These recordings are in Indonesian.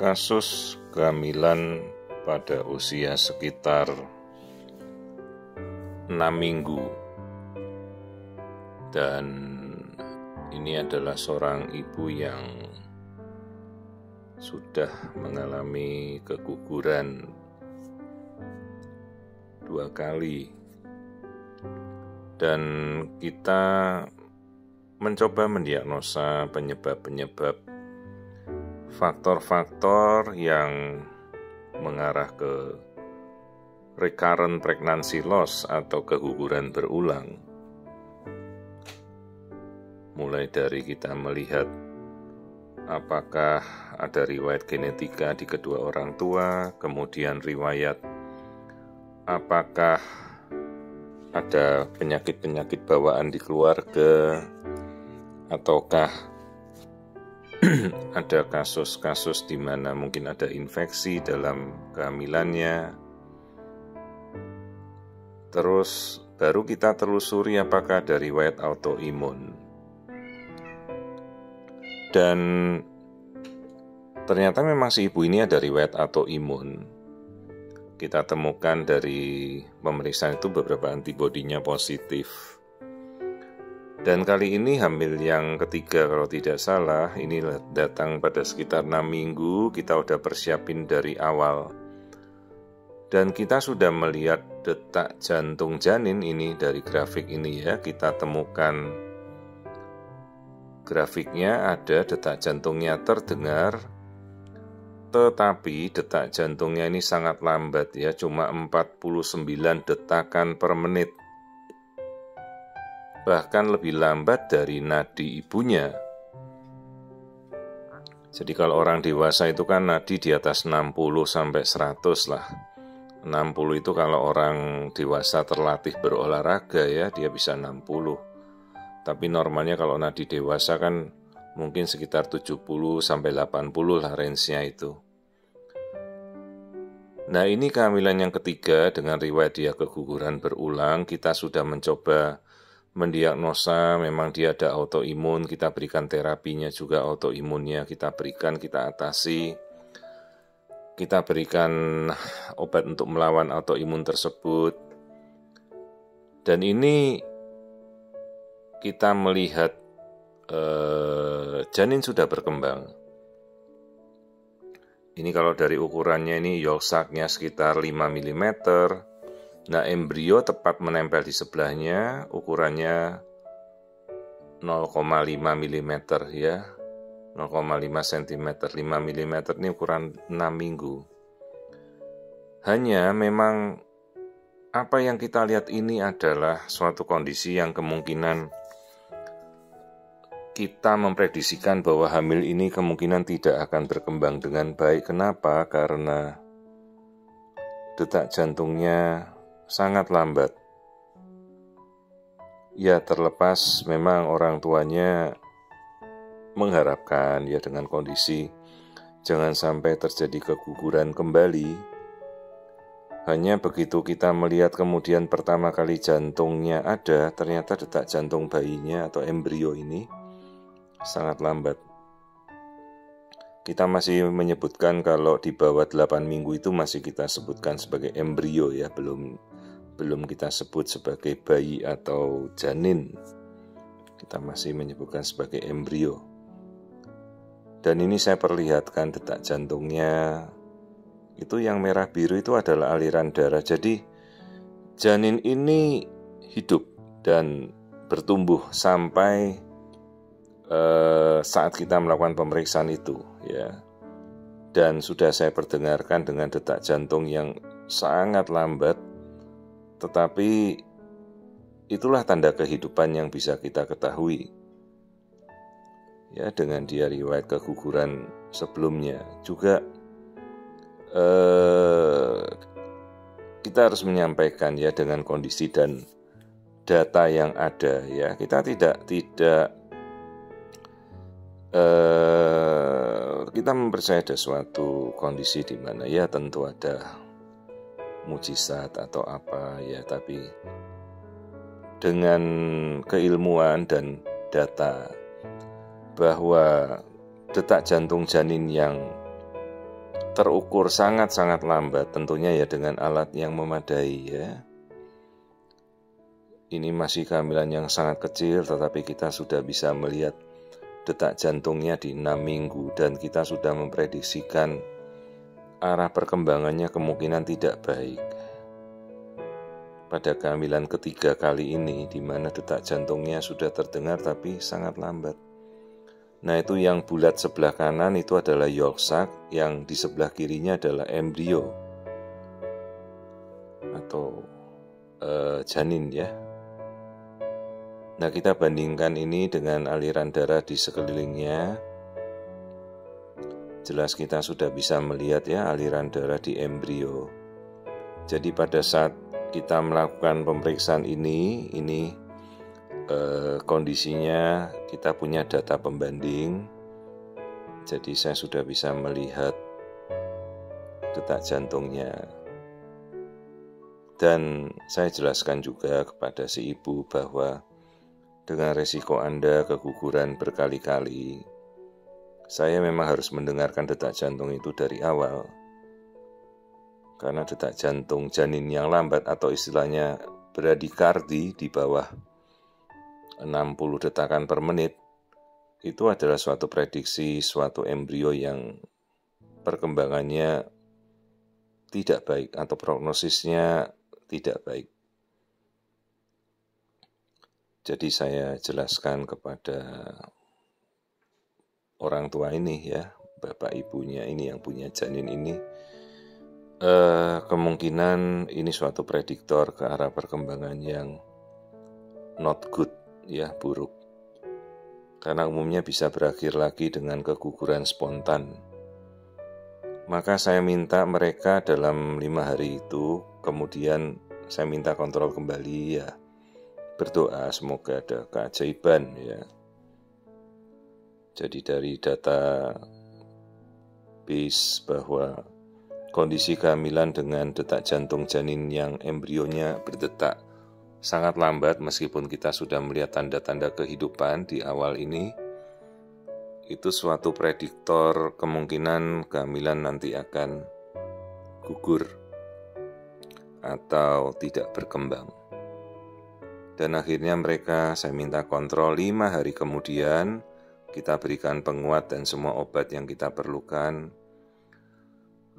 Kasus kehamilan pada usia sekitar 6 minggu, dan ini adalah seorang ibu yang sudah mengalami keguguran 2 kali, dan kita mencoba mendiagnosa penyebab-penyebab faktor-faktor yang mengarah ke recurrent pregnancy loss atau keguguran berulang. Mulai dari kita melihat apakah ada riwayat genetika di kedua orang tua, kemudian riwayat apakah ada penyakit-penyakit bawaan di keluarga, ataukah ada kasus-kasus di mana mungkin ada infeksi dalam kehamilannya. Terus baru kita telusuri apakah ada riwayat autoimun. Dan ternyata memang si ibu ini ada riwayat autoimun. Kita temukan dari pemeriksaan itu beberapa antibodinya positif. Dan kali ini hamil yang ketiga kalau tidak salah, ini datang pada sekitar 6 minggu, kita udah persiapin dari awal. Dan kita sudah melihat detak jantung janin ini dari grafik ini ya, kita temukan grafiknya ada detak jantungnya terdengar, tetapi detak jantungnya ini sangat lambat ya, cuma 49 detakan per menit. Bahkan lebih lambat dari nadi ibunya. Jadi kalau orang dewasa itu kan nadi di atas 60 sampai 100 lah. 60 itu kalau orang dewasa terlatih berolahraga ya, dia bisa 60. Tapi normalnya kalau nadi dewasa kan mungkin sekitar 70 sampai 80 lah range-nya itu. Nah, ini kehamilan yang ketiga dengan riwayat dia keguguran berulang. Kita sudah mencoba mendiagnosa memang dia ada autoimun, kita berikan terapinya juga autoimunnya, kita berikan, kita atasi, kita berikan obat untuk melawan autoimun tersebut. Dan ini kita melihat janin sudah berkembang. Ini kalau dari ukurannya ini yolk sac-nya sekitar 5 mm. Nah, embrio tepat menempel di sebelahnya, ukurannya 0,5 mm ya, 0,5 cm, 5 mm ini ukuran 6 minggu. Hanya memang apa yang kita lihat ini adalah suatu kondisi yang kemungkinan kita memprediksikan bahwa hamil ini kemungkinan tidak akan berkembang dengan baik. Kenapa? Karena detak jantungnya sangat lambat. Ya, terlepas memang orang tuanya mengharapkan ya dengan kondisi jangan sampai terjadi keguguran kembali. Hanya begitu kita melihat kemudian pertama kali jantungnya ada, ternyata detak jantung bayinya atau embrio ini sangat lambat. Kita masih menyebutkan kalau di bawah 8 minggu itu masih kita sebutkan sebagai embrio ya, belum kita sebut sebagai bayi atau janin. Kita masih menyebutkan sebagai embrio. Dan ini saya perlihatkan detak jantungnya. Itu yang merah biru itu adalah aliran darah. Jadi janin ini hidup dan bertumbuh sampai saat kita melakukan pemeriksaan itu ya. Dan sudah saya perdengarkan dengan detak jantung yang sangat lambat. Tetapi itulah tanda kehidupan yang bisa kita ketahui. Ya, dengan dia riwayat keguguran sebelumnya juga kita harus menyampaikan ya dengan kondisi dan data yang ada ya. Kita tidak kita mempercayai ada suatu kondisi di mana ya tentu ada mujizat atau apa ya, tapi dengan keilmuan dan data bahwa detak jantung janin yang terukur sangat-sangat lambat, tentunya ya dengan alat yang memadai ya. Ini masih kehamilan yang sangat kecil, tetapi kita sudah bisa melihat detak jantungnya di 6 minggu dan kita sudah memprediksikan arah perkembangannya kemungkinan tidak baik. Pada kehamilan ketiga kali ini, di mana detak jantungnya sudah terdengar tapi sangat lambat. Nah, itu yang bulat sebelah kanan itu adalah yolk sac, yang di sebelah kirinya adalah embrio atau janin ya. Nah, kita bandingkan ini dengan aliran darah di sekelilingnya. Jelas kita sudah bisa melihat ya aliran darah di embrio. Jadi pada saat kita melakukan pemeriksaan ini kondisinya kita punya data pembanding. Jadi saya sudah bisa melihat detak jantungnya. Dan saya jelaskan juga kepada si ibu bahwa dengan resiko Anda keguguran berkali-kali, saya memang harus mendengarkan detak jantung itu dari awal. Karena detak jantung janin yang lambat atau istilahnya bradikardi di bawah 60 detakan per menit, itu adalah suatu prediksi suatu embrio yang perkembangannya tidak baik atau prognosisnya tidak baik. Jadi saya jelaskan kepada orang tua ini ya, bapak ibunya ini yang punya janin ini, kemungkinan ini suatu prediktor ke arah perkembangan yang not good ya, buruk. Karena umumnya bisa berakhir lagi dengan keguguran spontan. Maka saya minta mereka dalam 5 hari itu, kemudian saya minta kontrol kembali ya, berdoa semoga ada keajaiban ya. Jadi dari data base bahwa kondisi kehamilan dengan detak jantung janin yang embrionya berdetak sangat lambat, meskipun kita sudah melihat tanda-tanda kehidupan di awal ini, itu suatu prediktor kemungkinan kehamilan nanti akan gugur atau tidak berkembang. Dan akhirnya mereka saya minta kontrol 5 hari kemudian, kita berikan penguat dan semua obat yang kita perlukan.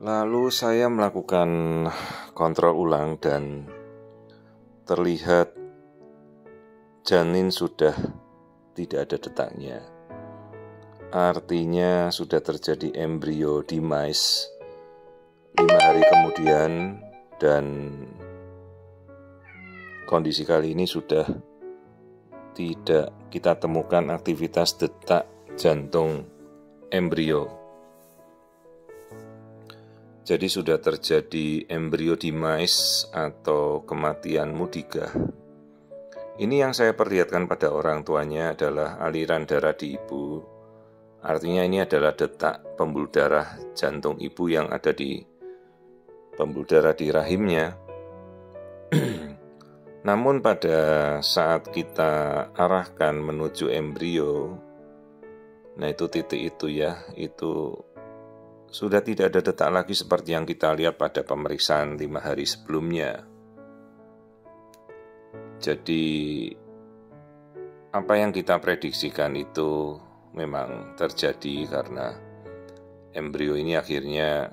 Lalu saya melakukan kontrol ulang dan terlihat janin sudah tidak ada detaknya. Artinya sudah terjadi embrio demise 5 hari kemudian, dan kondisi kali ini sudah tidak kita temukan aktivitas detak jantung embrio. Jadi sudah terjadi embrio demise atau kematian mudigah. Ini yang saya perlihatkan pada orang tuanya adalah aliran darah di ibu. Artinya ini adalah detak pembuluh darah jantung ibu yang ada di pembuluh darah di rahimnya. Namun pada saat kita arahkan menuju embrio, nah itu titik itu ya, itu sudah tidak ada detak lagi seperti yang kita lihat pada pemeriksaan 5 hari sebelumnya. Jadi apa yang kita prediksikan itu memang terjadi karena embrio ini akhirnya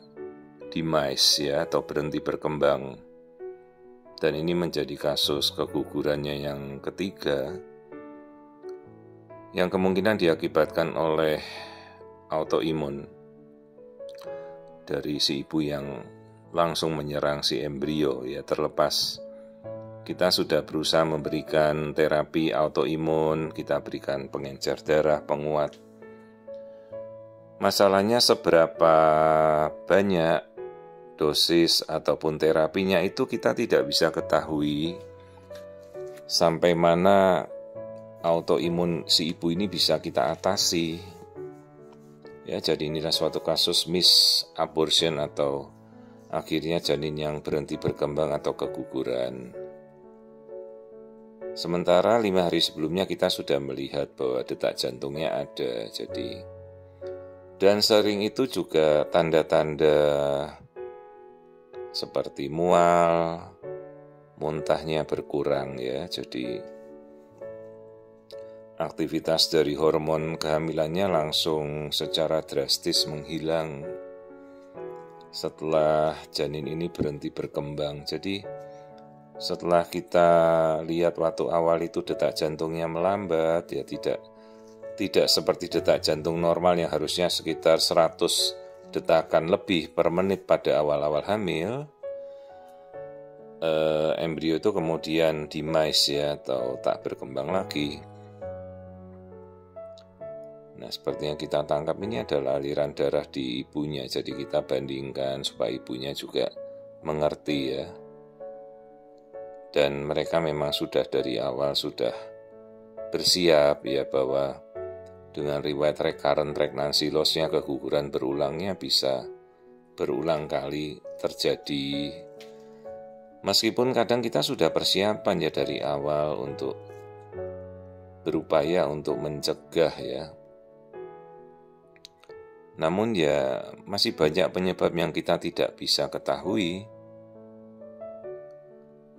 demise ya, atau berhenti berkembang. Dan ini menjadi kasus kegugurannya yang ketiga, yang kemungkinan diakibatkan oleh autoimun dari si ibu yang langsung menyerang si embrio ya. Terlepas kita sudah berusaha memberikan terapi autoimun, kita berikan pengencer darah, penguat. Masalahnya seberapa banyak dosis ataupun terapinya itu kita tidak bisa ketahui sampai mana autoimun si ibu ini bisa kita atasi. Ya, jadi inilah suatu kasus misabortion atau akhirnya janin yang berhenti berkembang atau keguguran. Sementara 5 hari sebelumnya kita sudah melihat bahwa detak jantungnya ada. Jadi Dan sering itu juga tanda-tanda seperti mual, muntahnya berkurang ya. Jadi aktivitas dari hormon kehamilannya langsung secara drastis menghilang setelah janin ini berhenti berkembang. Jadi setelah kita lihat waktu awal itu detak jantungnya melambat, ya tidak seperti detak jantung normal yang harusnya sekitar 100 detakan lebih per menit pada awal-awal hamil. Embrio itu kemudian demise ya, atau tak berkembang lagi. Nah, seperti yang kita tangkap ini adalah aliran darah di ibunya. Jadi kita bandingkan supaya ibunya juga mengerti ya. Dan mereka memang sudah dari awal sudah bersiap ya, bahwa dengan riwayat recurrent pregnancy loss-nya, keguguran berulangnya bisa berulang kali terjadi. Meskipun kadang kita sudah persiapan ya dari awal untuk berupaya untuk mencegah ya. Namun ya masih banyak penyebab yang kita tidak bisa ketahui.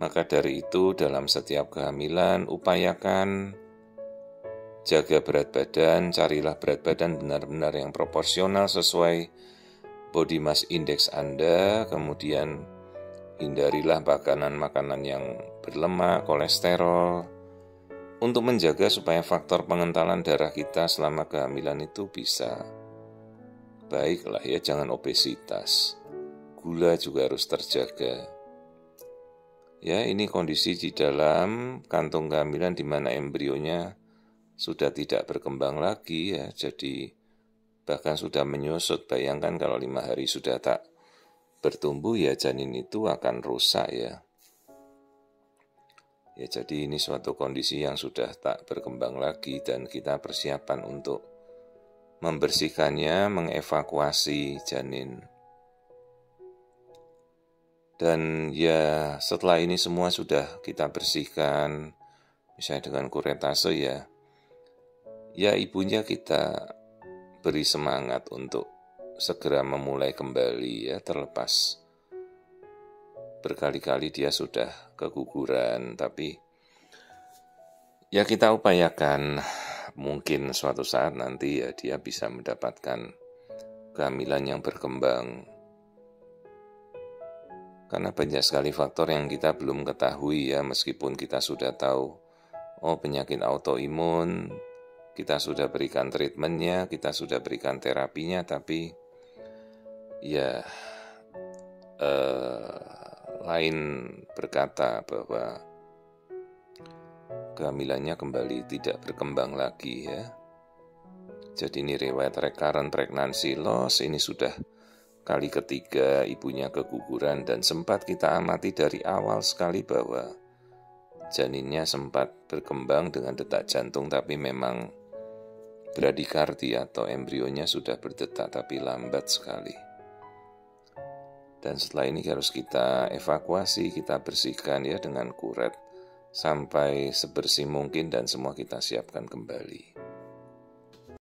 Maka dari itu dalam setiap kehamilan upayakan jaga berat badan, carilah berat badan benar-benar yang proporsional sesuai body mass index Anda, kemudian hindarilah makanan-makanan yang berlemak, kolesterol, untuk menjaga supaya faktor pengentalan darah kita selama kehamilan itu bisa baiklah ya, jangan obesitas. Gula juga harus terjaga. Ya, ini kondisi di dalam kantung kehamilan di mana embrionya sudah tidak berkembang lagi ya, jadi bahkan sudah menyusut. Bayangkan kalau 5 hari sudah tak bertumbuh ya, janin itu akan rusak ya. Ya, jadi ini suatu kondisi yang sudah tak berkembang lagi dan kita persiapan untuk membersihkannya, mengevakuasi janin. Dan ya setelah ini semua sudah kita bersihkan, misalnya dengan kuretase ya ibunya kita beri semangat untuk segera memulai kembali ya, terlepas berkali-kali dia sudah keguguran, tapi ya kita upayakan mungkin suatu saat nanti ya dia bisa mendapatkan kehamilan yang berkembang. Karena banyak sekali faktor yang kita belum ketahui ya, meskipun kita sudah tahu, penyakit autoimun, kita sudah berikan treatmentnya, kita sudah berikan terapinya, tapi ya lain berkata bahwa kehamilannya kembali tidak berkembang lagi ya. Jadi ini riwayat recurrent pregnancy loss, ini sudah kali ketiga ibunya keguguran, dan sempat kita amati dari awal sekali bahwa janinnya sempat berkembang dengan detak jantung, tapi memang bradikardia atau embrionya sudah berdetak tapi lambat sekali. Dan setelah ini harus kita evakuasi, kita bersihkan ya dengan kuret sampai sebersih mungkin dan semua kita siapkan kembali.